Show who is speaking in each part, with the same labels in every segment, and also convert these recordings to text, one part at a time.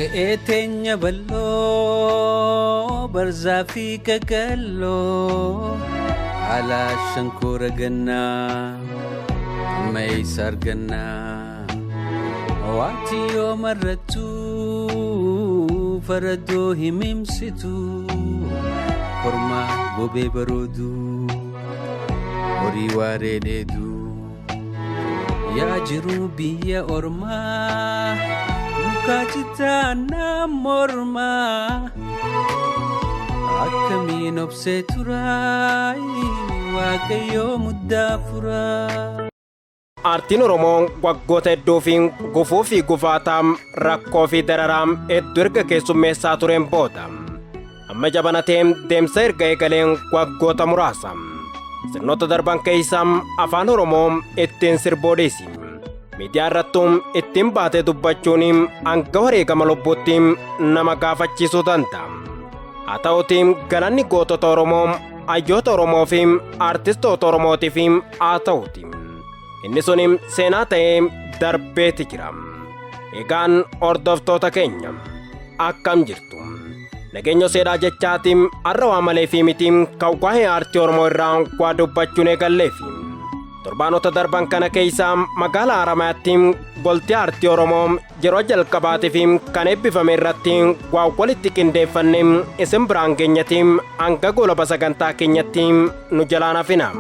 Speaker 1: Keetenya ballo barzafi kagallo ala shankura ganna may sarganna wati yo maratu farado himimsitu korma gobe barodu ori warededu ya jirubi ya orma Kacita namorma Akamin obseturai Wakayo muddafura
Speaker 2: Artiin Oromoo waggoota hedduufiin gufuu fi gufaataan rakkoo fi dararaam hedduu erga keessummeessaa tureen booda amma jabanateen deemsa erga eegaleen waggoota muraasa sirnoota darban keessaa afaan Oromoo ittiin sirboodheesi miidiyaa irrattuun ittiin baatee dubbachuun hanga wareegama lubbuutti nama gaafachiisuu danda'a. Haa ta'uutii galanni gootota Oromoo hayyoota Oromoo fi aartistoota Oromootiif haa ta'uutii inni sun seenaa ta'ee darbeeti jira. Egaan hordoftoota keenya akkam jirtu nageenya seedhaa jechaatiin har'a waa malee fi miti kan waa'ee aartii Oromoo irraa waa dubbachuun eegalleefi torbaanota darban kana keessaa magaalaa Haramaatti goltii aartii Oromoo yeroo jalqabaatiif kan eebbifame irratti waa walitti qindeeffannee isin biraan geenyatti hanga gola sagantaa keenyatti nu jalaan hafina.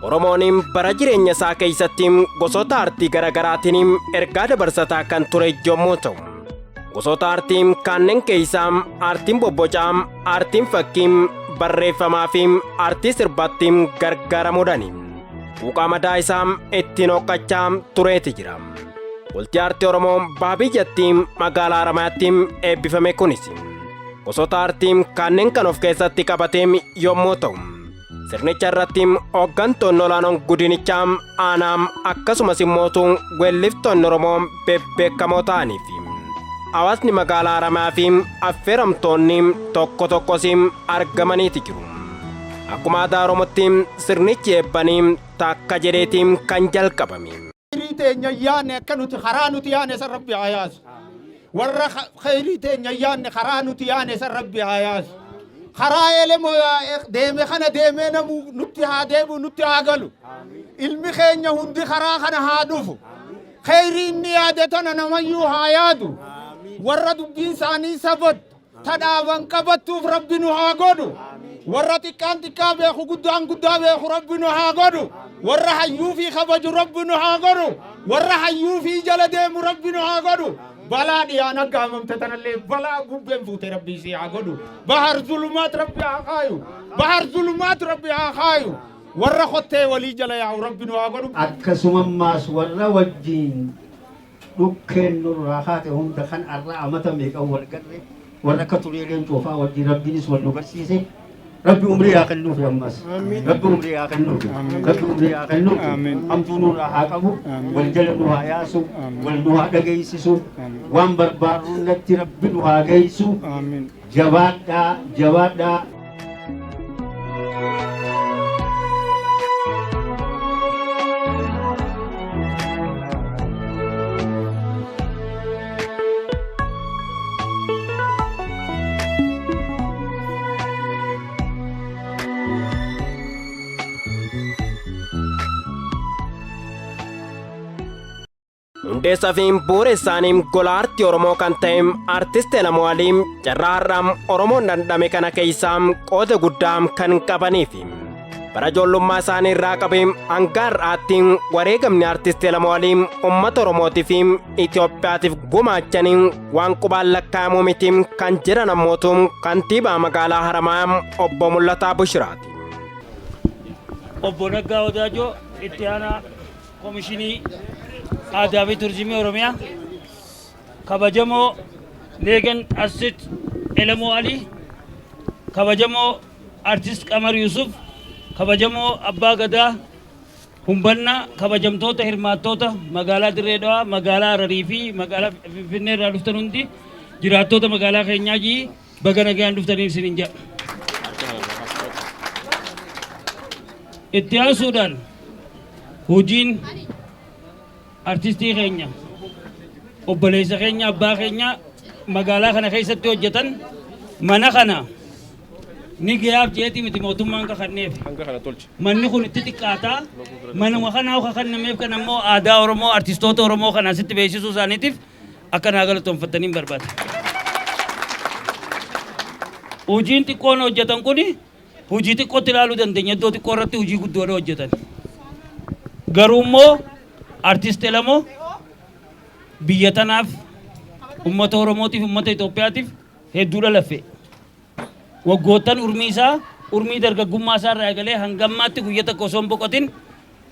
Speaker 2: Oromoon bara jireenya isaa keessatti gosoota aartii garaagaraatiin ergaa dabarsataa kan ture yommuu ta'u gosoota aartii kanneen keessaa aartiin bobbocaa, aartiin fakkii, barreeffamaa fi aartii sirbaatti gargaaramuudhaan buuqaa madaa isaa ittiin hooqqachaa tureeti jira. Goltii aartii Oromoo baabiyyaatti magaalaa Haramaatti eebbifame kunis gosoota aartii kanneen kan of keessatti qabatee yommuu ta'u sirnicha irratti hooggantoonni olaanoon gudinichaa aanaa akkasumas immoo weelliftoonni Oromoo bebbeekamoo ta'anii fi hawaasni magaalaa Haramaa fi affeeramtoonni tokko tokkos argamaniiti jiru. Akkuma aadaa Oromootti sirnichi eebbanii takka jedheetiin kan jalqabame.
Speaker 3: Teenya yaanne akka nuti karaa nuti yaanne san Rabbi haa yaasu. Warra khayrii teenya yaanne karaa nuti yaanne san Rabbi haa yaasu. Karaa Elemoo deeme kana deemee namu nutti haa deemu nutti haa galu. Ilmi keenya hundi karaa kana haa dhufu. Khayrii inni yaade tana namayyuu haa yaadu. Warra dubbiin isaanii sabad tadhaaban qabattuuf Rabbi nu haa godhu. Warra xiqqaa beeku guddaan guddaa beeku Rabbi nu haa godhu. Warra hayyuu fi kabaju Rabbi nu haa godhu. Warra hayyuu fi jala deemu Rabbi nu haa godhu. Balaa dhiyaan aggaamamte tanallee balaa bubbeen fuute Rabbi isii haa godhu. Bahar zulumaat Rabbi haa kaayu. Bahar zulumaat Rabbi haa kaayu. Warra kottee walii jala yaa'u Rabbi nu haa godhu.
Speaker 4: Akkasumammaas warra wajjin dhukkeen nurraa haate hunda kan arraa amata meeqan wal garre warra akka tureeleen coofaa wajjin Rabbiinis wal nu garsiise. Rabbi umrii haa kennuuf ammas. Rabbi umrii haa kennuuf. Rabbi umrii haa kennuuf. Hamtuu nurraa haa qabu. Wal jala nu haa yaasu. Wal nu haa dhageessisu. Waan barbaadu natti Rabbi nu haa geessu. Jabaadhaa jabaadhaa.
Speaker 2: hundeessaa fi bu'uureessaaniin gola aartii Oromoo kan ta'e aartist Elemoo Alii carraa har'aa Oromoon dhandhame kana keessaa qooda guddaa kan qabaniif bara ijoollummaa isaanii irraa qabee hanga har'aatti wareegamni aartist Elemoo Alii uummata Oromootii fi Itoophiyaatiif gumaachanii waan qubaan lakkaa'amuu miti kan jiran ammootu kantiibaa magaalaa Haramaa obbo Mul'ataa Bushiraati.
Speaker 5: Obbo Naggaa Odaajoo itti aanaa Komishinii Aadaa fi Turizimii Oromiyaa kabajamoo leegen asit Elemoo Alii kabajamoo artist Qamar Yusuf kabajamoo Abbaa Gadaa humbannaa kabajamtoota hirmaattoota magaalaa Dirree Dhawaa magaalaa Hararii fi magaalaa Finfinnee irraa dhuftan hundi jiraattota magaalaa keenyaa jii baga nagaan dhuftaniif isiniin jedha. Itti aansuudhaan hojiin artistii keenya obboleessa keenya abbaa keenya magaalaa kana keessatti hojjetan mana kana ni gayaaf jeeti miti mootummaan kakanneef manni kun itti xiqqaataa manuma kanaa kakannameef kan ammoo aadaa Oromoo artistoota Oromoo kana asitti beeksisuu isaaniitiif akka naa galatoonfattaniin barbaada. Hojiin xiqqoon hojjetan kuni hojii xiqqootti ilaaluu dandeenya iddoo xiqqoo irratti hojii guddoodha hojjetan. Garuu immoo artist Elemoo biyya tanaaf ummata Oromootiif ummata Itoophiyaatiif hedduudha laffe. Waggoottan urmii dargaggummaa isaa irraa eegalee hangammaatti guyyaa tokko osoo hin boqotin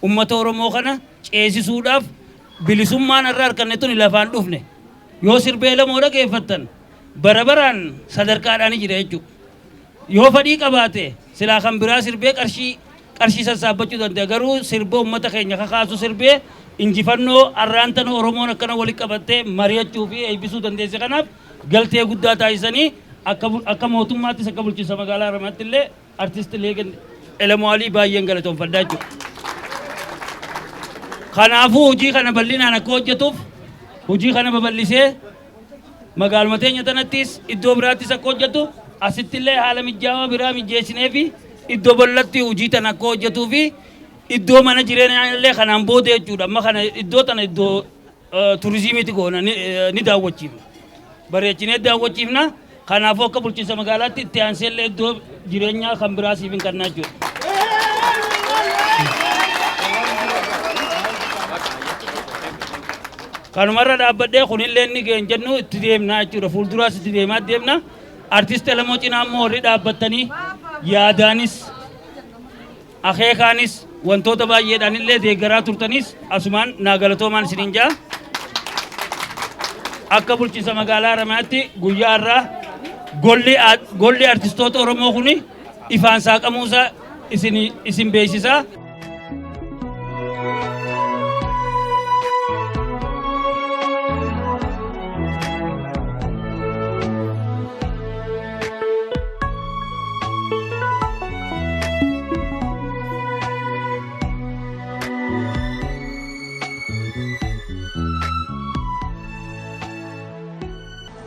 Speaker 5: ummata Oromoo kana ceesisuudhaaf bilisummaan irraa harkannettuun lafaan dhufne yoo sirbee Elemoo dhageeffattan bara baraan sadarkaadhaan jira jechuudha. Yoo fadhii qabaate silaa kan biraa sirbee qarshii sassaabbachuu danda'a garuu sirbee ummata keenya kakaasu sirbee injifannoo arraantan Oromoon akkana walitti qabattee mari'achuu fi eebbisuu dandeesse kanaaf galtee guddaa taasisanii akka mootummaattis akka bulchiinsa magaalaa Haramaatti illee artist leegen Elemoo Alii baay'een galatoonfadhaa jechuudha. Kanaafuu hojii kana bal'inaan akka hojjetuuf hojii kana babal'isee magaaluma teenya tanattis iddoo biraattis akka hojjetu asitti illee haala mijaawaa biraa mijeessinee fi iddoo bal'atti hojii tana akka hojjetuu fi iddoo mana jireenyaa illee kanaan booda jechuudha. Amma kana iddoo tana iddoo turizimiiti goona ni daawwachiifna. Bareechinee daawwachiifna. Kanaafuu akka bulchiinsa magaalaatti itti aansee illee iddoo jireenyaa kan biraa siif hin kennaa jechuudha. Kanumarra dhaabbadhee kunillee inni geenjennu itti deemnaa jechuudha. Fuulduraas itti deemaa deemna. Artist Elemoo cinaa immoo warri dhaabbatanii yaadaanis akeekaanis wantoota baay'eedhaan illee deeggaraa turtanis asumaan naa galatoomaan isiniin jaa. Akka bulchiinsa magaalaa Haramaatti guyyaa irraa golli artistoota Oromoo kuni ifaan saaqamuusaa isin beeksisaa.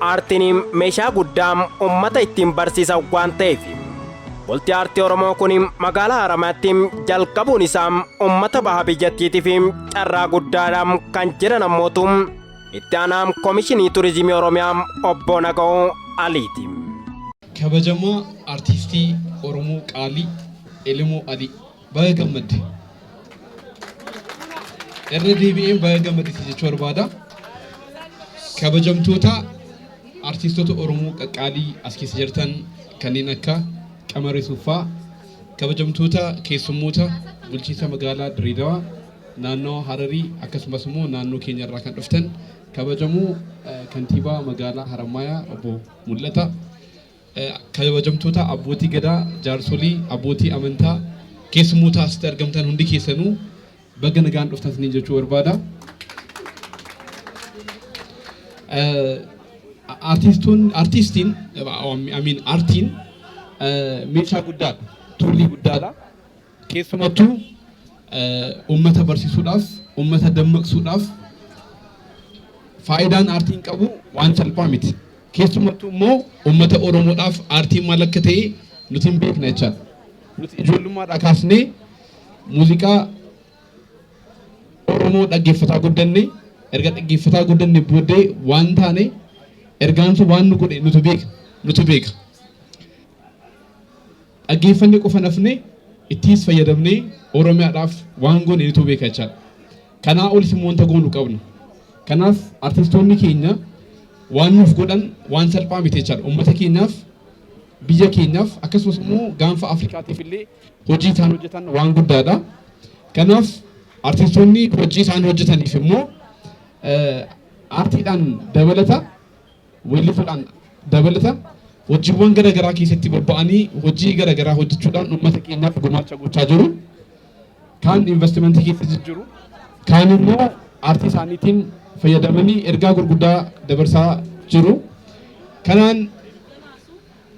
Speaker 2: Artiin meeshaa guddaa uummata ittiin barsiisa waan ta'eef Walti aartii Oromoo kun magaalaa Haramaatti jalqabuun isaa uummata baha biyyattiitiif carraa guddaadhaan kan jiran ammootu itti aanaa Koomishinii Turizimii Oromiyaa obbo Naga'oo Aliiti.
Speaker 6: Kabajamaa artistii Oromoo qaalii Elemoo Alii baay'ee gammadde. Irra deebi'een baay'ee gammadde jechuu barbaada. Kabajamtoota artistoota Oromoo qaqqaalii as keessa jirtan kanneen akka Qamar Yusufaa, kabajamtoota keessummoota bulchiinsa magaalaa Dirree Dhawaa, naannoo Hararii akkasumas immoo naannoo keenya irraa kan dhuftan kabajamoo kantiibaa magaalaa Haramayaa obbo Mul'ata, kabajamtoota abbootii gadaa, jaarsolii, abbootii amantaa, keessummoota asitti argamtan hundi keessanuu baga nagaan dhuftan jechuu barbaada. Artiin meeshaa guddaadha, tuulii guddaadha. Keessumattuu uummata barsiisuudhaaf, uummata dammaqsuudhaaf faayidaan aartiin qabu waan salphaa miti. Keessumattuu immoo uummata Oromoodhaaf aartiin maal akka ta'e nuti hin beekna jechaadha. Nuti ijoollummaadhaa kaasnee muuziqaa Oromoo dhaggeeffataa guddanne, erga dhaggeeffataa guddanne booddee waan taane ergaan sun waan nu godhe nuti beeka. Dhaggeeffannee qofa nafne ittis fayyadamnee Oromiyaadhaaf waan goone nuti beeka jechaadha. Kanaa olis immoo wanta goonu qabna. Kanaaf artistoonni keenya waan nuuf godhan waan salphaa miti jechaadha. Uummata keenyaaf, biyya keenyaaf akkasumas immoo gaanfa Afrikaatiif illee hojii isaan hojjetan waan guddaadha. Kanaaf artistoonni hojii isaan hojjetaniif immoo aartiidhaan dabalata weellisuudhaan dabalata hojiiwwan garaagaraa keessatti bobba'anii hojii garaagaraa hojjechuudhaan uummata keenyaaf gumaacha gochaa jiru. Kaan investimentii keessa jiru. Kaan immoo aartii isaaniitiin fayyadamanii ergaa gurguddaa dabarsaa jiru. Kanaan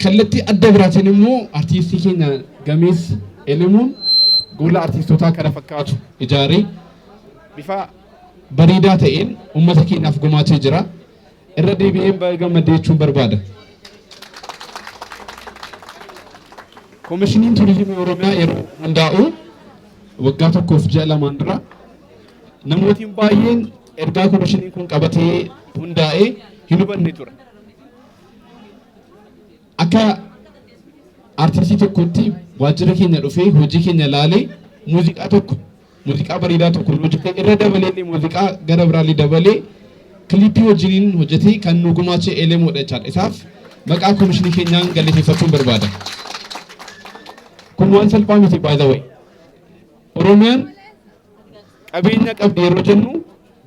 Speaker 6: kallattii adda biraatiin immoo aartistii keenya gameessi Elemoon Gola artiistootaa kana fakkaatu ijaaree bifa bareedaa ta'een uummata keenyaaf gumaachee jira. Irra deebi'een baay'ee gammadee jechuun barbaada. Koomishiniin Turizimii Oromiyaa yeroo hundaa'u waggaa tokkoof ji'a lamaan dura namootni baay'een ergaa koomishiniin kun qabatee hundaa'ee hin hubanne ture. Akka artistii tokkotti waajjira keenya dhufee hojii keenya laalee muuziqaa bareedaa tokko hojjetee irra dabalee muuziqaa gara biraallee dabalee kilipii wajjiniin hojjetee kan nu gumaachee Elemoodha jechaadha. Isaaf maqaa koomishinii keenyaan galateeffachuun barbaada. Kun waan salphaa miti by the way. Oromiyaan qabeenya qabdi yeroo jennu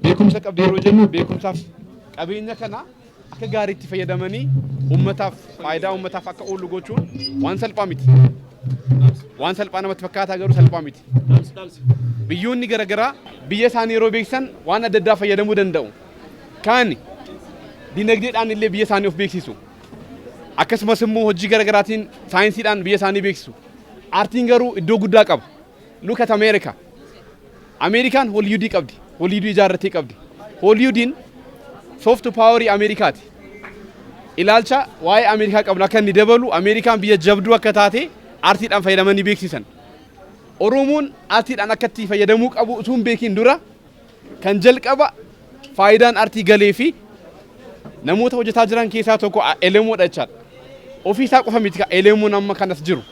Speaker 6: beekumsa qabdi yeroo jennu beekumsaaf qabeenya kana akka gaariitti fayyadamanii uummataaf faayidaa uummataaf akka oolu gochuun waan salphaa miti. Waan salphaa namatti fakkaata garuu salphaa miti. Biyyoonni garaagaraa biyya isaanii yeroo beeksisan waan adda addaa fayyadamuu danda'u. Kaan dinagdeedhaan illee biyya isaanii of beeksisu. Akkasumas immoo hojii garaagaraatiin saayinsiidhaan biyya isaanii beeksisu. Aartiin garuu iddoo guddaa qaba. Look at America. Amerikaan Hollywoodii qabdi. Hollywoodii ijaarrattee qabdi. Hollywoodiin soft powerii Ameerikaati. Ilaalcha waa'ee Ameerikaa qabnu akka inni dabalu Ameerikaan biyya jabduu akka taate aartiidhaan fayyadamanii beeksisan. Oromoon aartiidhaan akka itti fayyadamuu qabu utuu hin beekin dura kan jalqaba faayidaan aartii galee fi namoota hojjetaa jiran keessaa tokko Elemoodha jechaadha. Ofiisaa qofa miti Elemoon amma kanas jiru.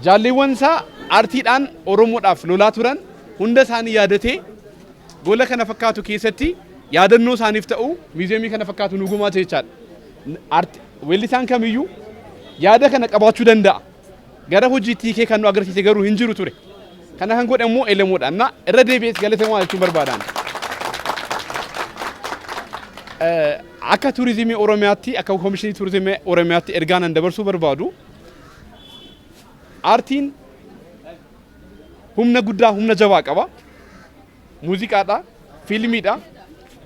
Speaker 6: Jaalleewwan isaa aartiidhaan Oromoodhaaf lolaa turan hunda isaanii yaadatee gola kana fakkaatu keessatti yaadannoo isaaniif ta'u muuziyeemii kana fakkaatu nu gumaate jechaadha. Weellisaan kamiyyuu yaada kana qabaachuu danda'a. Gara hojiitti hiikee kan nu agarsiise garuu hin jiru ture. Kana kan godhe immoo Elemoodha. Irra deebi'ees galatamaa jechuun barbaadaan. Akka turizimii Oromiyaatti akka koomishinii turizimii Oromiyaatti ergaan an dabarsuu barbaadu. Aartiin humna guddaa humna jabaa qaba. Muuziqaadha, fiilmiidha,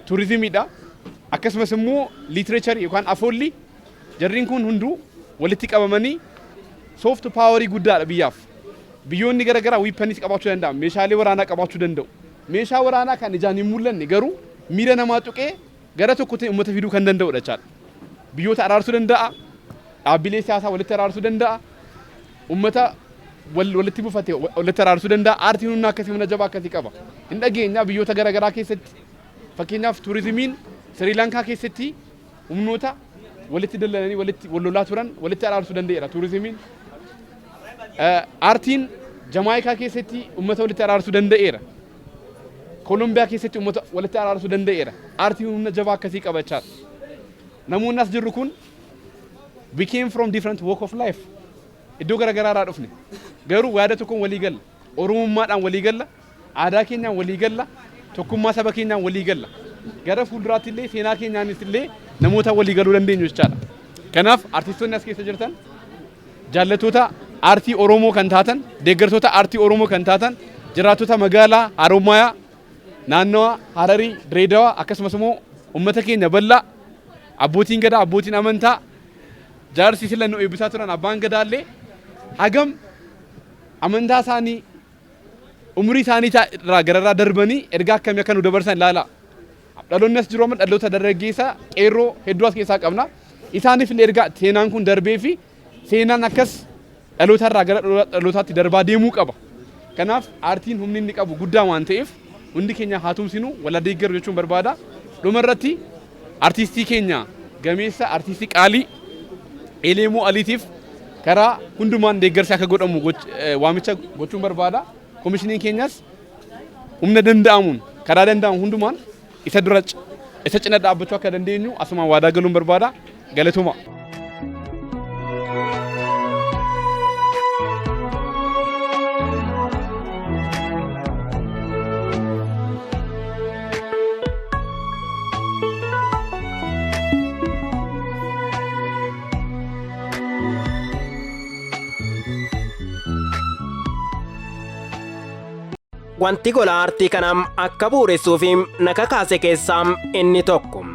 Speaker 6: turizimiidha. Akkasumas immoo liitiracharii yookaan afoolli jarriin kun hunduu walitti qabamanii soft powerii guddaadha biyyaaf. Biyyoonni garaagaraa wiippanis qabaachuu danda'u. Meeshaalee waraanaa qabaachuu danda'u. Meeshaa waraanaa kan ijaan hin mul'anne garuu miira namaa tuqee gara tokkotti uummata fiduu kan danda'udha jechaadha. Biyyoota araarsuu danda'a. Dhaabbilee siyaasaa walitti araarsuu danda'a. Uummata walitti buufate walitti araarsuu danda'a. Aartiin humna akkasii humna jabaa akkasii qaba. Hin dhageenyaa biyyoota garaagaraa keessatti fakkeenyaaf turizimiin Sri Lankaa keessatti humnoota walitti dallananii walitti wallolaa turan walitti araarsuu danda'eera turizimiin. Aartiin Jamaayikaa keessatti uummata walitti araarsuu danda'eera. Kolumbiyaa keessatti uummata walitti araarsuu danda'eera. Aartiin humna jabaa akkasii qaba jechaadha. Namoonni as jirru kun we came from different walk of life. Iddoo garaagaraadhaa dhufne. Garuu yaada tokkoon walii galla. Oromummaadhaan walii galla. Aadaa keenyaan walii galla. Tokkummaa saba keenyaan walii galla. Gara fuulduraatti illee seenaa keenyaanis illee namoota walii galuu dandeenyu jechaadha. Kanaaf artistoonni as keessa jirtan jaallattoota aartii Oromoo kan taatan, deeggartoota aartii Oromoo kan taatan, jiraattota magaalaa Haromaayaa, naannawa Hararii, Direedawaa akkasumas immoo uummata keenya bal'aa abbootiin gadaa, abbootiin amantaa jaarsi sila nu eebbisaa turan abbaan gadaallee hagam amantaa isaanii umurii isaanii irraa gararraa darbanii ergaa akkamii akka nu dabarsan ilaala. Dhaloonni as jiru amma dhaloota dargaggeessaa qeerroo hedduu as keessaa qabna. Isaaniif illee ergaa seenaan kun darbee fi seenaan akkas dhaloota irraa gara dhalootaatti darbaa deemuu qaba. Kanaaf aartiin humni inni qabu guddaa waan ta'eef hundi keenya haa tumsinu wal deeggaru jechuun barbaada. Dhuma irratti artistii keenya gameessa artistii qaalii Elemoo Aliitiif karaa hundumaan deeggarsi akka godhamu waamicha gochuun barbaada. Koomishiniin keenyas humna danda'amuun karaa danda'amu hundumaan isa dura isa cina dhaabbachuu akka dandeenyu asumaan waadaa galuun barbaada. Galatuma.
Speaker 2: wanti gola Artii kanaam akka bu'uuressuuf naka kaase keessaa inni tokko.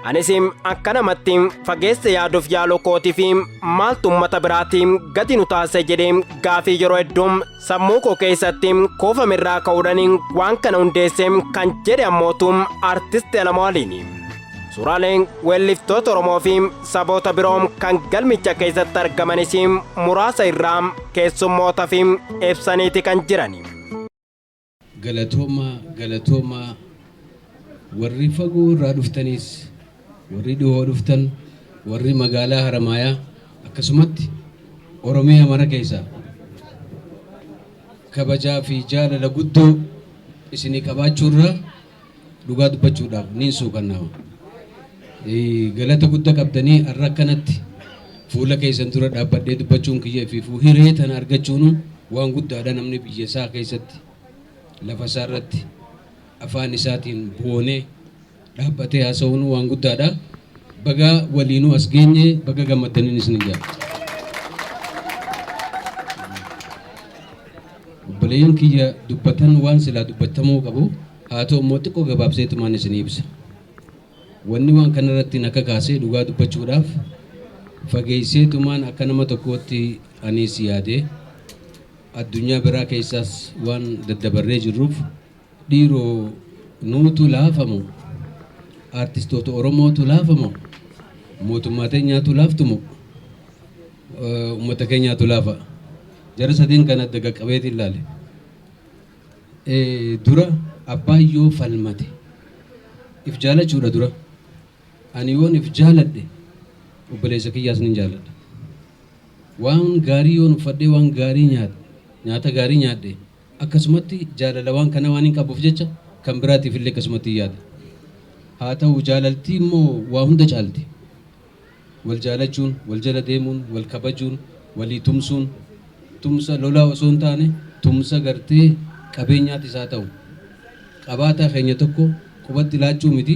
Speaker 2: Anis akka namatti fageesse yaaduuf yaaluu kootii fi maaltu uummata biraatiin gadi nu taasise jedhee gaafii yeroo hedduu sammuu koo keessatti koofamirraa ka'uudhaan waan kana hundeesse kan jedhe ammootu artist Elemoo Aliini. Suuraaleen weelliftoota Oromoo fi saboota biroo kan galmicha keessatti argamanis muraasa irraa keessummoota fi ibsaniiti kan jiran.
Speaker 7: Galatooma warri fagoo irraa dhuftanis warri dhihoo dhuftan warri magaalaa Haramaayaa akkasumatti Oromiyaa mara keessaa kabajaa fi jaalala guddoo isinii qabaachuurraa dhugaa dubbachuudhaaf niin suukannaama. Galata guddaa qabdanii har'a akkanatti fuula keessan dura dhaabbadhee dubbachuun kiyya fi hiree tana argachuun waan guddaadha. Namni biyya isaa keessatti lafa isaa irratti afaan isaatiin boonee dhaabbatee haasa'uun waan guddaadha. Baga waliinuu as geenye baga gammaddaniin isin ijaa. Obboleeyyan kiyya dubbatan waan silaa dubbatamuu qabu haa ta'u immoo xiqqoo gabaabseetumaan isin ibsa. Wanni waan kanarratti naka kaasee dhugaa dubbachuudhaaf fageesseetumaan akka nama tokkootti anis yaadee addunyaa biraa keessaas waan daddabarree jirruuf dhiiroo nuutu laafamu artistoota Oromootu laafamu mootummaa teenyaatu laaftumu uummata keenyaatu laafa. Jara sadiin kan adda qaqqabeeti ilaale. Dura abbaan yoo falmate if jaalachuudha dura. Ani yoon if jaaladhe obboleessa kiyyaas nin jaaladha. Waan gaarii yoon uffadhee waan gaarii nyaata gaarii nyaadhe akkasumatti jaalala waan kana waan hin qabuuf jecha kan biraatiif illee akkasumatti yaada. Haa ta'u jaalaltii immoo waa hunda caalti. Wal jaalachuun, wal jala deemuun, wal kabajuun, walii tumsuun, tumsa lolaa osoo hin taane tumsa gartee qabeenyaati isaa ta'u. Qabaataa keenya tokko qubatti laachuu miti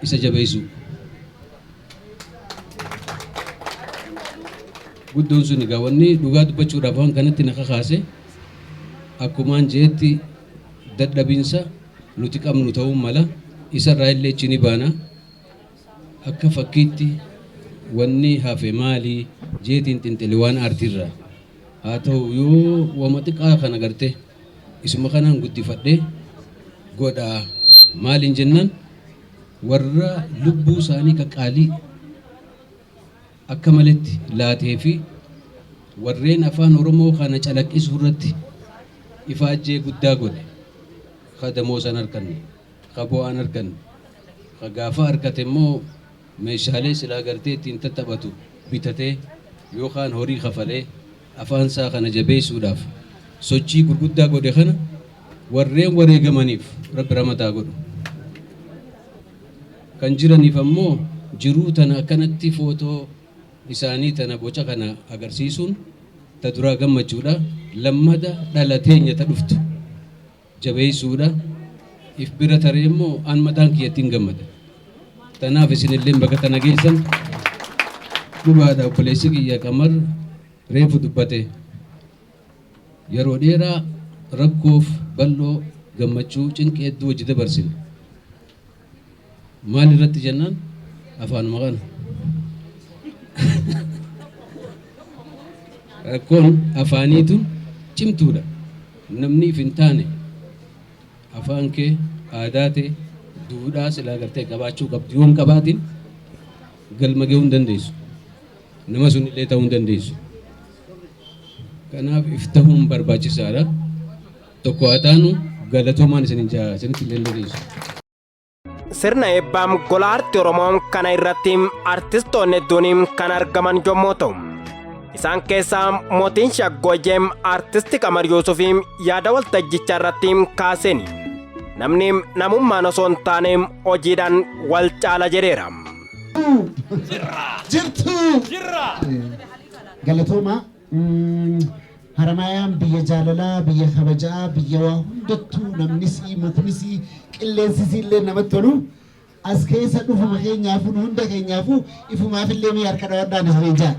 Speaker 7: isa jabeessu. Guddoon sun egaa wanni dhugaa dubbachuudhaaf waan kanatti naka kaase akkumaan jeetti dadhabinsa nuti qabnu ta'uu mala isarraa illee chini baana akka fakkiitti wanni hafe maalii jeetiin xinxili waan aartiirraa haa ta'u yoo wama xiqqaa kana garte isuma kanaan guddifadhee godhaa maaliin jennaan warra lubbuu isaanii qaqqaalii akka maletti laatee fi warreen afaan Oromoo kana calaqqisuu irratti ifaajjee guddaa godhe kadamoo san arganne qabu'aan arganne gaafa argate immoo meeshaalee silaa gartee ittiin tattaphatu bitatee yookaan horii kafalee afaan isaa kana jabeessuudhaaf sochii gurguddaa godhe kana warreen wareegamaniif rabbi ramataa godhu kan jiraniif ammoo jiruu tana akkanatti footoo isaanii tana boca kana agarsiisuun ta duraa gammachuudha. Lammada dhalateenya ta dhuftu jabeessuudha. If bira taree immoo an mataan kiyyattiin gammada. Tanaaf isinillee bakka tana geessan dhugaadha. Obboleessi kiyya Qamar reefu dubbate yeroo dheeraa rakkoof bal'oo gammachuu cinqee hedduu hojii dabarsine. Maal irratti jennaan afaanuma kana. Rakkoon afaaniitu cimtuudha. Namni if hin taane afaan kee aadaa ta'e duudhaa silaa gartee qabaachuu qabdu yoo hin qabaatin galma gahuu hin dandeessu. Nama sun illee ta'uu hin dandeessu. Kanaaf if ta'uun barbaachisaadha. Tokko haa taanu galatoomaan isinitti illee dandeessu.
Speaker 2: Sirna eebbaam gola Artii Oromoo kana irratti artistoonni hedduun kan argaman yommuu ta'u isaan keessaa mootiin shaggooyyee artisti Qamar Yuusufi yaada waltajjichaa irratti kaaseen namni namummaan osoo hin taane hojiidhaan wal caala jedheera.
Speaker 8: Galatooma Haramayaan biyya jaalalaa, biyya kabajaa, biyya waa hundattuu namnis muknis qilleensis illee namatti tolu as keessa dhufuma keenyaafuu hunda keenyaafuu ifumaaf illee mee harka dhawadhaan isin jaa.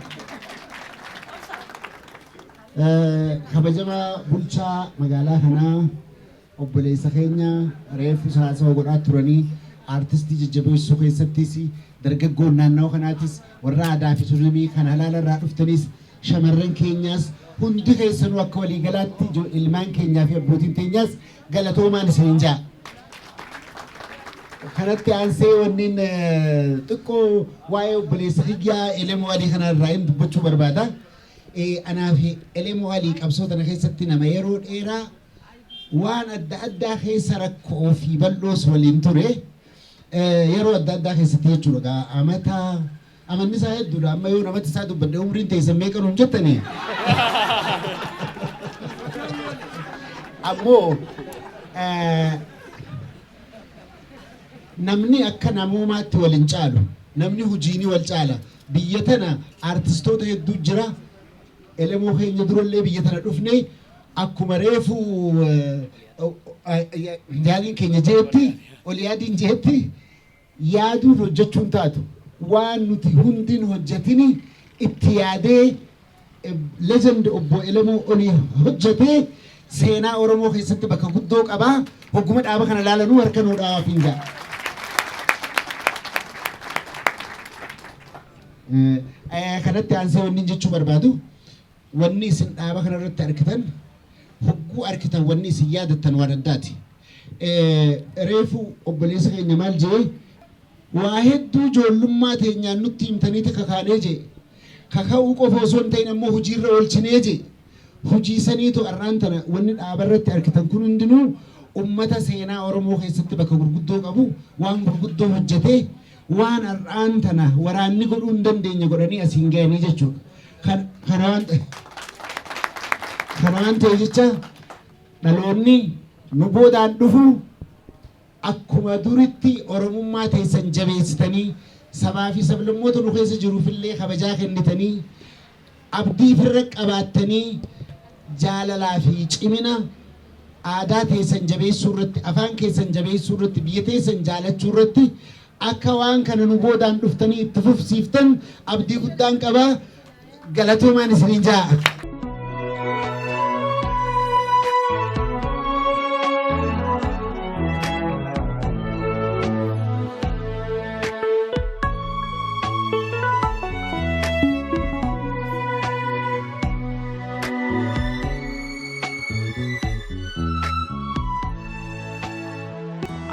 Speaker 8: Kabajama bulchaa magaalaa kanaa obboleessa keenya reefu saasoo godhaa turanii artistii jajjabeessuu keessattis dargaggoon naannoo kanaatis warra aadaa fi turizimii kan halaala irraa dhuftanis shamarran keenyaas hundi keessanuu akka waliigalaatti ilmaan keenyaa fi abbootiin teenyaas galatoomaan isiniin jaa. Kanatti aansee wanniin xiqqoo waa'ee obboleessa kiyyaa Elemoo Alii kanarraa hin dubbachuu barbaada. Anaa fi Elemoo Alii qabsoo tana keessatti nama yeroo dheeraa waan adda addaa keessa rakkoo fi bal'oos waliin ture. Yeroo adda addaa keessatti jechuudha. Amanni isaa hedduudha. Amma yoo namatti isaa dubbadde umriin teessan meeqa nuun jettanii? Ammoo namni akka namoomaatti wal hin caalu. Namni hojiini wal caala. Biyya tana artistoota hedduu jira. Elemoo keenya durallee biyya tana dhufne akkuma reefu yaadiin keenya jeetti ol yaadiin jeetti yaaduun hojjechuun taatu. Waan nuti hundin hojjetini itti yaadee legend obbo Elemoo Olii hojjetee seenaa Oromoo keessatti bakka guddoo qabaa. Hogguma dhaaba kana laalanuu harka nuu dhaabaaf hin ga'a. Kanatti aansee wanni jechuu barbaadu wanni isin dhaaba kanarratti argitan hogguu argitan wanni isin yaadattan waan addaati. Reefu obboleessa keenya maal jee waa hedduu ijoollummaa teenyaan nutti himtaniiti kakaanee jee kaka'uu qofa osoo hin ta'in ammoo hojiirra oolchinee jee hojii saniitu arraan tana wanni dhaabarratti argitan kun hundinuu ummata seenaa Oromoo keessatti bakka gurguddoo qabu waan gurguddoo hojjetee waan arraan tana waraanni godhuu hin dandeenye godhanii asiin ga'anii jechuudha. Kana waan ta'e jecha dhaloonni nu boodaan dhufu akkuma duritti Oromummaa teessan jabeessitanii sabaa fi sablammoota nu keessa jiruufillee kabajaa kennitanii abdii firra qabaattanii jaalalaa fi cimina aadaa teessan jabeessuu irratti afaan keessan jabeessuu irratti biyya teessan jaalachuu irratti akka waan kana nu boodaan dhuftanii itti fufsiiftan abdii guddaan qabaa. Galatoomaan isiniin jaa.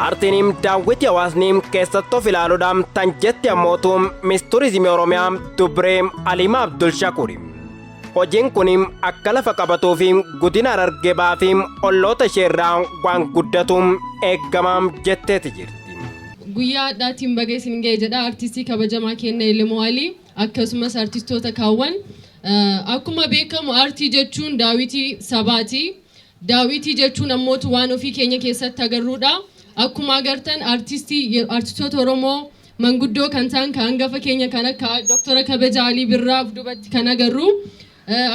Speaker 2: Artiinim daawwiti hawaasniim keessattuu filaaluudhaan tan jetti ammootuun Turizimii Oromiyaa Dubree Aliima Abdul Shakuuri. Hojiin kunim akka lafa qabatuu fi guddina Harargee fi olloota isheerraa waan guddatuun eeggamaam jetteeti jirti.
Speaker 9: Guyyaa addaatiin bagee isin ga'e jedha artistii kabajamaa keenya Elemoo Alii akkasumas artistoota kaawwan. Akkuma beekamu artii jechuun daawwitii sabaati. Daawwitii jechuun ammootu waan ofii keenya keessatti agarruudha. Akkuma agartan artistoota Oromoo manguddoo kan ta'an kan hangafa keenya kan akka Dr. Kabaja Alii Birraa dubatti kan agarru.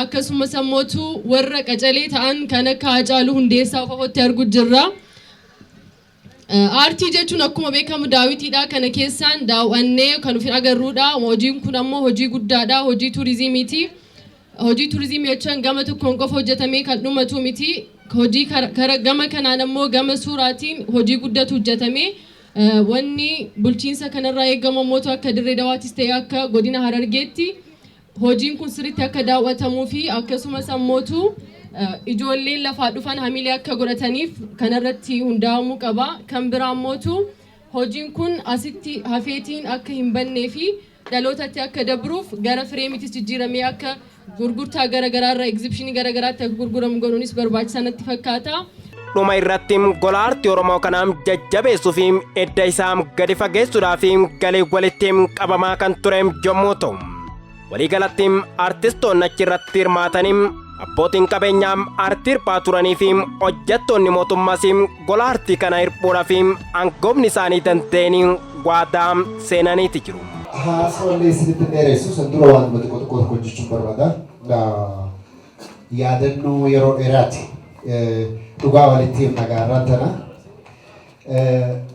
Speaker 9: Akkasumas ammootu warra qacalee ta'an kan akka Hacaaluu Hundeessaa ofitti arguu jirra. Artii jechuun akkuma beekamu daawwitiidha. Kana keessaan daawwannee kan ofin agarruudha. Hojiin kun ammoo hojii guddaadha. Hojii turizimiiti. Hojii turizimii jechuun gama tokkoon qofa hojjetamee kan dhumatu miti. Hojii gama kanaan ammoo gama suuraatiin hojii guddatu hojjetamee wanni bulchiinsa kanarraa eegamu ammootu akka Dirree Dawaatis ta'e akka godina Harargeetti hojiin kun sirriitti akka daawwatamuu fi akkasumas ammootu ijoolleen lafaa dhufan hamilee akka godhataniif kanarratti hundaa'amuu qaba. Kan biraa ammootu hojiin kun asitti hafeetiin akka hin bannee fi dhalootatti akka dabruuf gara fireemitis jijjiiramee akka gurgurtaa garagaraarra egzibishinii garagaraatti akka gurguramu godhuunis barbaachisaa natti fakkaata.
Speaker 2: Dhuma irratti gola artii Oromoo kanaam jajjabeessuu fi edda isaam gadi fageessuudhaa fi galii walitti qabamaa kan ture yommuu ta'u waliigalatti artistoonni achirratti hirmaatanii abbootiin qabeenyaa artii hirphaa turanii fi hojjettoonni mootummaas gola artii kana hirphuudhaa fi aangoofni isaanii danda'anii waadaa seenaniiti jiru.
Speaker 8: Haasawallee isinitti dheeressu san dura waan tokko hojjechuun barbaada. Yaadannoo yeroo dheeraati. Dhugaa walitti nagaarraa tana.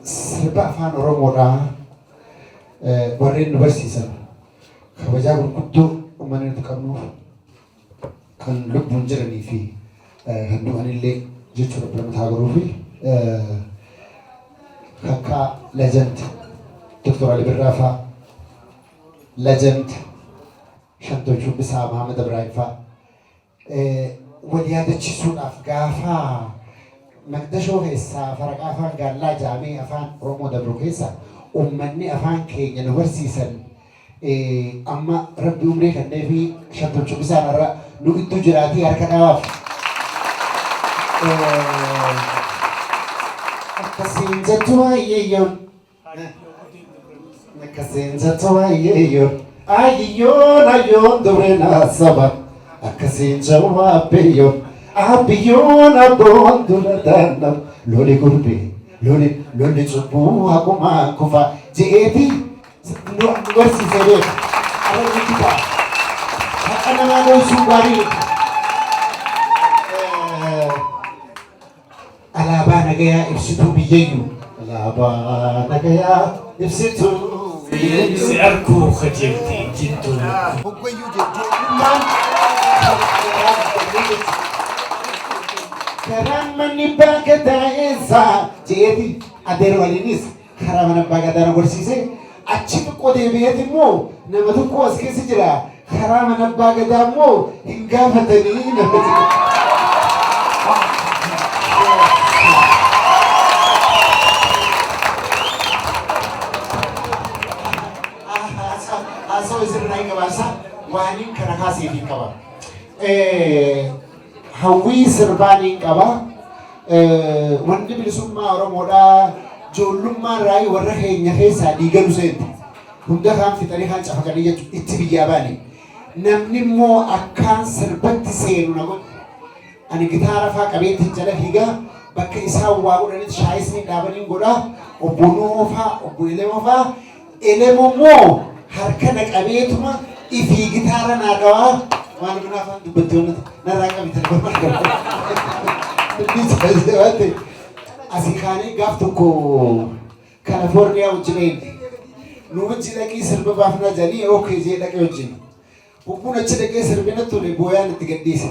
Speaker 8: Sirba afaan Oromoodhaa warreen nu barsiisan kabajaa gurguddoo uummanni nuti qabnuuf kan lubbuun jiranii fi kan du'anillee jechuudha bira mataa godhuu fi kakka legend Dr. Ali Birrafa legend Shanto Chubbisa Muhammad Ibrahim fa walyaadachiisuudhaaf gaafa Magdashoo keessaa faraqa afaan gaallaa jaamee afaan Oromoo dabru keessa uummanni afaan keenya nu barsiisan amma rabbi umrii kannee fi Shanto Chubbisaan irra nu gidduu jiraatii harka dhaabaaf akkasiin jettu waayyeeyyoon akkasiin jettu waayyeeyyoon ayyoon ayyoon dubreen asaba akkasiin jettu waabbeeyyoon abiyyoon abboon dura daannam loli gurbe loli cubbuu haqumaa kufa je'eeti nu barsiisee beeka arrabni ta'a haqa namaa dhoysuu gaarii alaabaa nagayaa ibsituu biyyayyu alaabaa nagayaa ibsituu biyyayyu
Speaker 10: si arkuu qajeelti jidduu
Speaker 8: hoggayyuu jechuun karaan manni bakka taa'eessaa jeeti adeer waliinis karaa mana abbaa gadaa na barsiise achi xiqqoo deebi'eet immoo nama tokko as keessa jira karaa mana abbaa gadaa immoo hin gaafatanii nama jira. Asal Sirna ini bahasa wani kana kasih di kaba. Hawi serbani kaba. Wani bilisumma Oromoo da jolumma rai warra keenya keessa diigalu seenti. Hunda kan fitanii kan cafaqanii itti biyyaa baane. Namni immoo akkaan sirbatti seenu na godhe. Ani gitaara fa'aa qabeetti jala fiigaa bakka isaan waa godhanitti shaayisni dhaabanii godhaa. Obbo Nuhoo fa'aa, obbo Elemoo fa'aa. Elemoo immoo harka naqabeetuma ifii gitaara naadawaa waan kun afaan dubbattoonni narraa qabitan barbaadu. Asii kaanee gaaf tokko Kalifoorniyaa wajjin nu wajji dhaqii sirba baafnaa jedhanii ookee jee dhaqee wajjin. Hukkuun achi dhaqee sirbina ture booyaan itti gadhiise.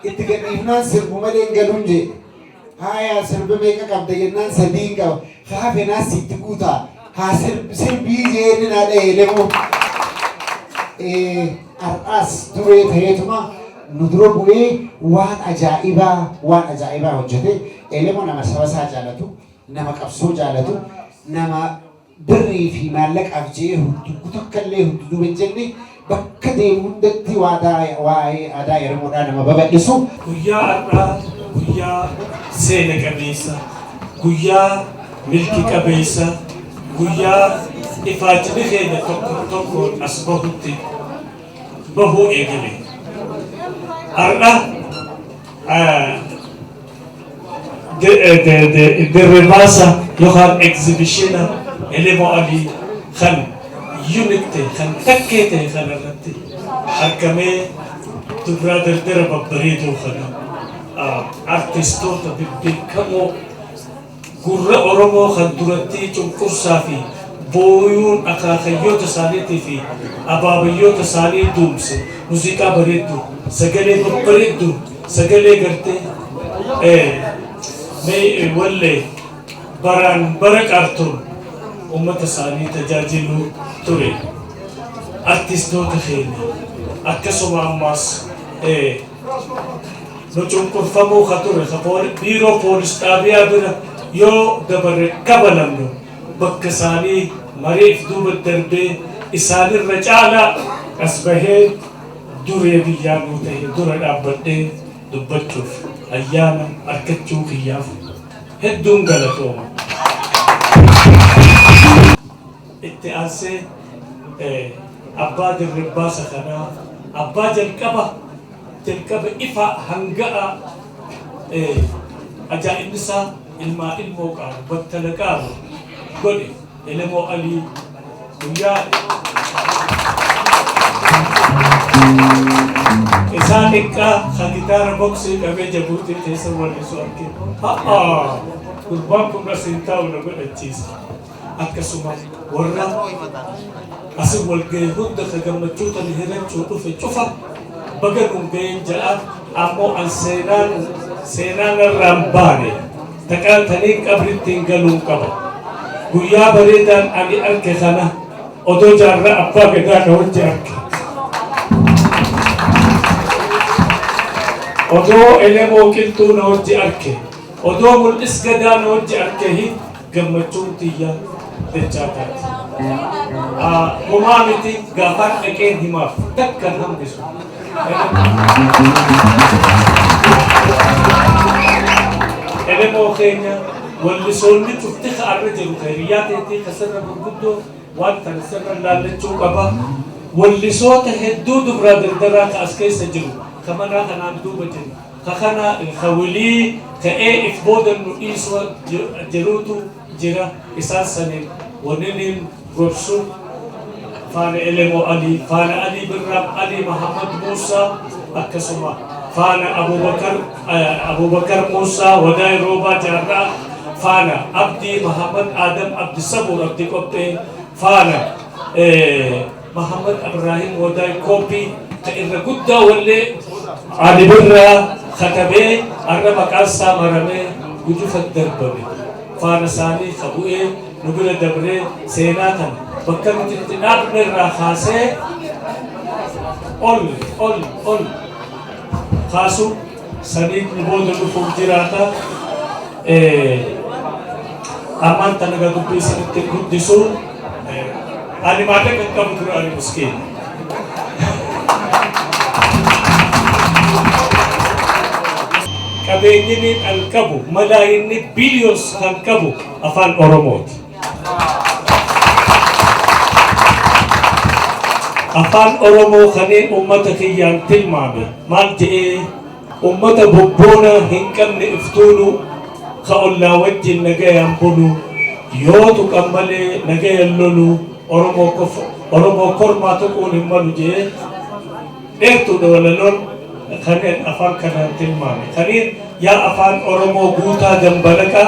Speaker 8: Itti gadhiifnaan sirbu malee hin galuun jee. Haaya sirba meeqa qabda jennaan sadii hin qaba. Haafenaa sitti guutaa. Sirbii jeeni na dhahee Elemoo har'as duree ta'eetuma nu dura bu'ee waan ajaa'ibaa hojjete. Elemoo nama saba isaa jaalatu, nama qabsoo jaalatu, nama birrii fi maallaqaaf je'ee hunduu tokkollee hunduu hin jenne bakka deemu hundatti waa'ee aadaa Oromoodhaa nama babal'isu.
Speaker 10: Guyyaa har'aa guyyaa seena qabeessa, guyyaa milki qabeessa. Guyyaa ifaajni keenya tokkoon as bahutti bahuu eegale. Har'a dirribaasa yookaan egzibishina Elemoo Alii kan yuunitti kan takkee ta'e kanarratti argamee dubraa dardara babbareedoo kana artistoota bebbeekamoo gurra Oromoo kan duratti cunqursaa fi booyuun akaakayyoota isaaniitii fi abaabayyoota isaanii duumse muuziqaa bareeddu sagalee babbareeddu sagalee gartee wallee baraan bara qaartuun uummata isaanii tajaajiluu ture. Artistoota keenya akkasuma ammaas nu cunqurfamuu ka ture biiroo poolis xaabiyaa bira yoo dabarre kabalamnu bakka isaanii mariif duuba darbee isaanirra caalaa as bahee duree biyyaa nuu ta'e dura dhaabbadhee dubbachuuf ayyaana argachuu kiyyaaf hedduun galatooma. Itti aansee abbaa dirribbaasa kanaa abbaa jalqaba ifa hanga'a ajaa'ibni isaa ilmaa ilmoo qaabu battala qaabu godhe Elemoo Alii guyyaa isaa xiqqaa kan gitaara boksii qabee jabuutii keessa wal'isu argee gurbaan kun asiin taa'u na godhachiisa. Akkasuma warra asin walga'e hunda ka gammachuuta ni hirachuu dhufe cufa baga nun ga'een ja'a ammoo an seenaan irraan baane taqaatanii qabrittiin galuun qaba. Guyyaa bareedaan ani arge kana odoo jaarraa abbaa gadaa na wajji arge. Odoo Elemoo qilxuu na wajji arge. Odoo mul'is gadaa na wajji arge gammachuun tiyya dachaa taati. Homaa miti gaafaan dhaqeen himaaf takkan hambisu. Elemoo keenya wallisoonni cufti ka'arra jiru hiriyaa teetii kasarra gurguddoo waan kana sirra laallachuu qaba. Wallisoota hedduu dubraa dardaraa ka as keessa jiru ka manaa kanaan duuba jiru ka kana ka wilii ka'ee if booda nu dhiisuu jiruutu jira isaan saniin wanniin gorsu faana Elemoo Alii, faana Alii Birraam, Alii Muhammad Muusaa akkasuma faana Abubakar Muusaa Wadaay Roobaa Jaarraa, faana Abdii Muhammad Adam Abdi Sabuur Abdi Qophee, faana Muhammad Ibrahim Wadaay Koopii ka irra guddaa wallee Ali Birraa katabee arra maqaansaa maramee gujufa darbame. Faana isaanii qabu'ee nu bira dabree seenaa kana bakka nuti itti dhaabne irraa kaasee ol kaasu sanii nu booda dhufuuf jiraata. Ammaan tana gaa dubbii isinitti guddisuu ani maatii kan qabu ture ani miskiin. Qabeenyi kan qabu malaayinni biliyoons kan qabu afaan Oromooti. Afaan Oromoo kanneen uummata kiyyaan tilmaame maal jedhee uummata bobboona hin qabne iftuunu ka ollaa wajjin nagayaan bulu yoo tuqan malee nagayaan lolu Oromoo kormaa tuquun hin malu jedhee dheertuudha walaloon kanneen afaan kanaan tilmaame. Kanneen yaa afaan Oromoo guutaa dambalaqa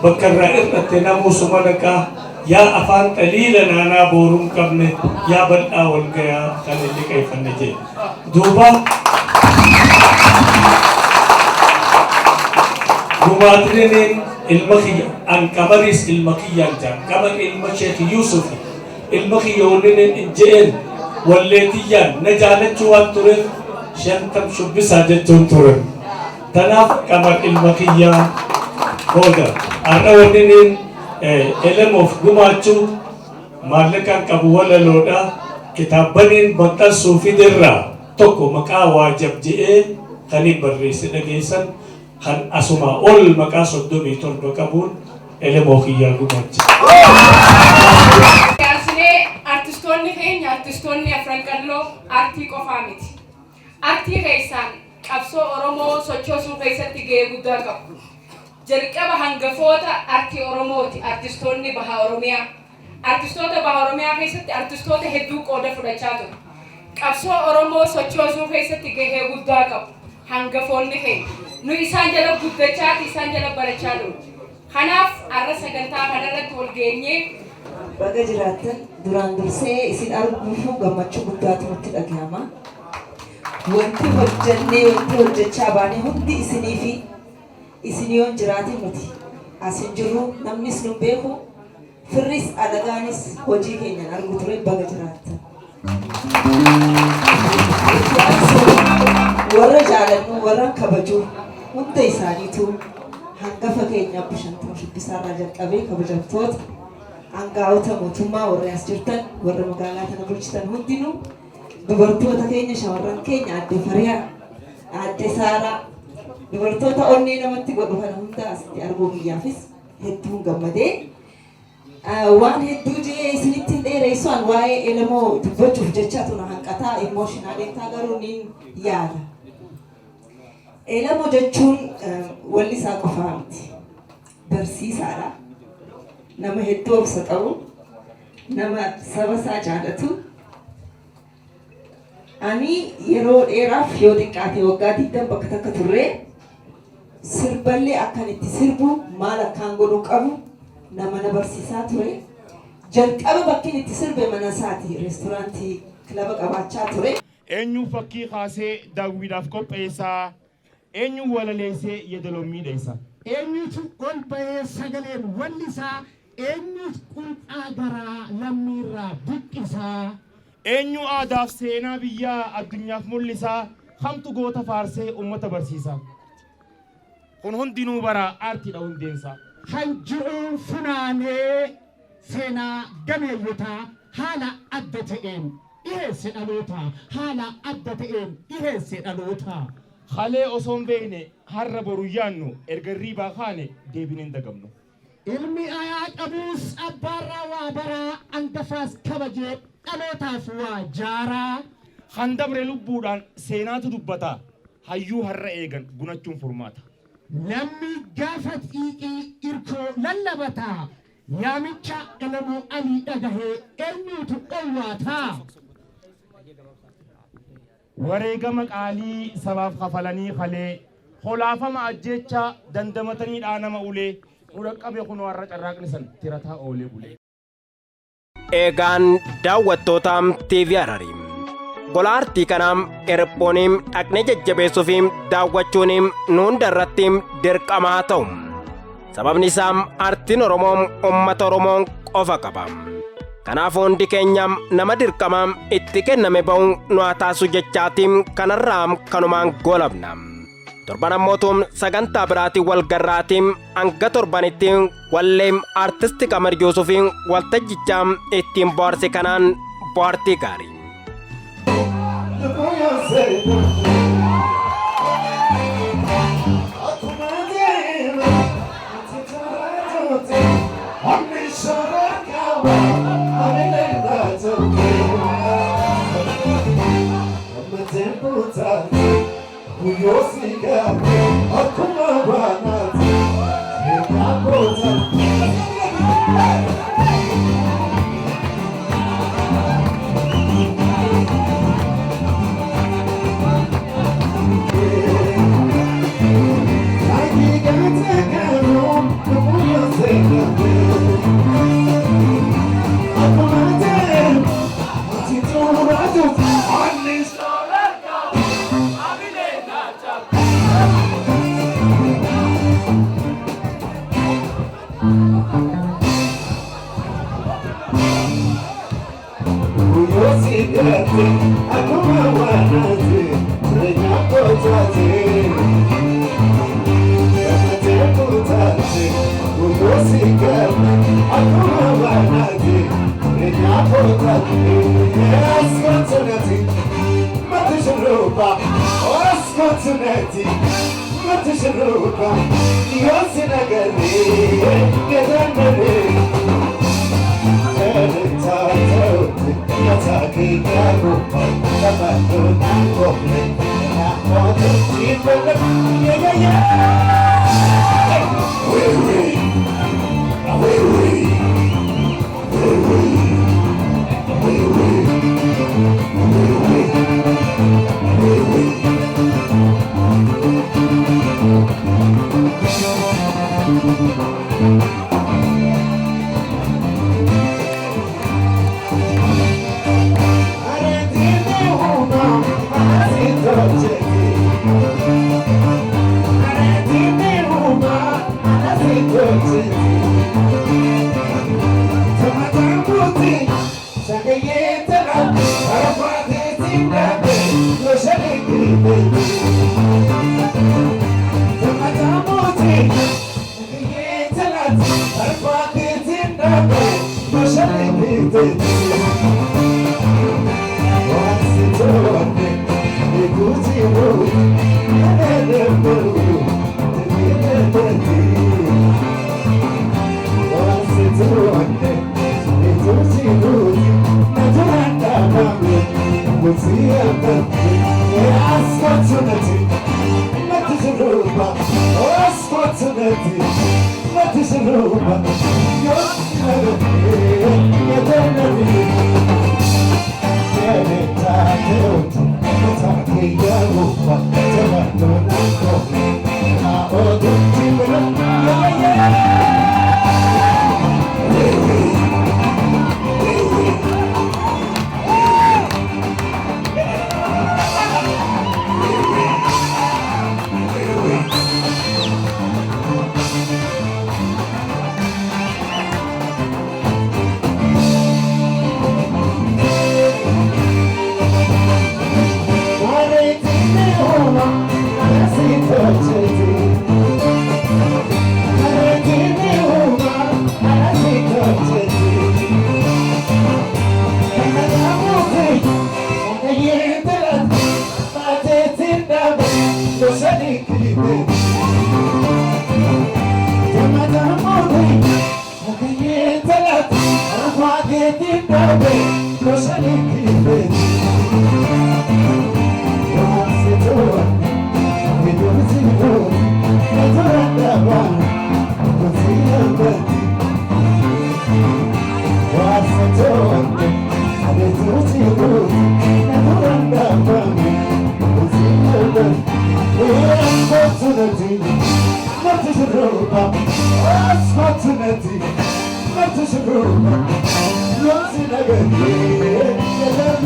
Speaker 10: bakka irraa irratti namuu sumalaqa yaa afaan qaliila naanaa booruun qabne yaa bal'aa wal gayaa kan inni qeeffanne jee. Duuba gumaatireen ilma kiyya an qamaris ilma kiyyaan jaan qamar ilma Sheekh Yuusuf ilma kiyya waliin hin je'een walleetiyyaan na jaalachuu waan tureef shantam shubbisaa jechuun ture. Tanaaf qamar ilma kiyyaa booda har'a waliin Elemoof gumaachuu maallaqaan qabu walaloodha. Kitaabaniin maxxansuu fidirraa tokko maqaa waajab je'ee kan hin barreesse dhageessan kan asuma ol maqaa 37 qabuun Elemoo kiyyaa gumaache.
Speaker 11: Artistoonni keenya artistoonni afran qalloo artii qofaa miti. Artii keessaan qabsoo Oromoo sochoosuu keessatti gahee guddaa qabu. Jalqaba hangafoota artii Oromooti artistoonni baha Oromiyaa. Artistoota baha Oromiyaa keessatti artistoota hedduu qooda fudhachaa ture. Qabsoo Oromoo sochoosuu keessatti gahee guddaa qabu. Hangafoonni keenya nu isaan jala guddachaa isaan jala barachaa jiru. Kanaaf har'a sagantaa kanarratti wal geenyee
Speaker 12: baga jiraattan duraan dursee isin arguuf gammachuu guddaatu nutti dhagahama. Wanti hojjechaa baane hundi isinii fi isinii yoon jiraate nuti asin jirru namnis nu beeku firris alagaanis hojii keenyan argu ture baga jiraattan. Warra jaalannu warra kabajuu hunda isaaniitu hangafa keenya Shantam Shubbisaarraa jalqabee kabajamtoota hangaa'ota mootummaa warra as jirtan warra magaalaa tana bulchitan hundinuu dubartoota keenya shamarran keenya adde Fariyaa adde Saaraa dubartoota onnee namatti godhu kana hunda asitti arguu biyyaafis hedduun gammadee waan hedduu jee isinitti dheereessuun waa'ee Elemoo dubbachuuf jecha tuna hanqataa emooshinaalentaa garuu niin yaada. Elemoo jechuun wallisaa qofaa miti. Barsiisaadha. Nama hedduu obsa qabu. Nama saba isaa jaalatu. Ani yeroo dheeraaf yoo xiqqaate waggaa 20 bakka takka turre sirballee akkan itti sirbu maal akkaan godhuu qabu nama na barsiisaa ture. Jalqaba bakki itti sirbe mana isaati reestooraantii kilaba qabaachaa ture.
Speaker 13: Eenyu fakkii kaasee daawwiidhaaf qopheessaa eenyu walaleessee yeedaloo miidheessa
Speaker 8: eenyutu ol bahee sagaleen wallisaa eenyutu qunxaa garaa lammiirraa buqqisaa
Speaker 13: eenyu aadaaf seenaa biyyaa addunyaaf mul'isaa hamtu goota faarsee ummata barsiisa kun hundinuu bara aartiidha hundeensaa
Speaker 8: kan jiruun funaanee seenaa gameeyyotaa haala adda ta'een dhiheesse dhaloota haala adda ta'een dhiheesse dhaloota
Speaker 13: halee osoon beekne har'a boru yaannu erga riibaa kaane deebineen dagamnu
Speaker 8: ilmi ayaa qabuus abbaarraa waa baraa angafaas kabajee dhalootaaf waa jaaraa
Speaker 13: kan dabre lubbuudhaan seenaatu dubbata hayyuu har'a eegan gunachuun furmaata
Speaker 8: namni gaafa xiiqii irkoo lallabataa yaamicha Elemoo Alii dhagahee eenyutu dhowwaataa
Speaker 13: wareegama qaalii sabaaf kafalanii kalee holaafama ajjecha dandamatanii dhaanama ulee mudhaqqabe kunoo har'a carraaqnisan tirataa oolee bulee.
Speaker 2: Eegaan daawwattootaam TV Hararii gola aartii kanaam erphooniim dhaqnee jajjabeessuufiim daawwachuuniim nuunda irrattiim dirqamaa ta'u sababni isaam aartiin Oromoo uummata Oromoo qofa qaba. Kanaaf hundi keenyaam nama dirqamaam itti kenname ba'u nu haa taasisu jechaatiin kanarraam kanumaan goolabna. Torban ammootuun sagantaa biraatiin wal garraatiin hanga torbanittiin walleem aartisti Qamar Yuusufiin waltajjichaam ittiin bohaarsi kanaan bohaartii gaarii.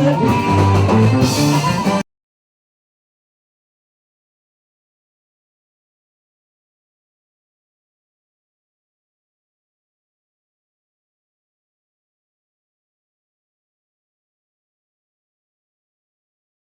Speaker 14: Not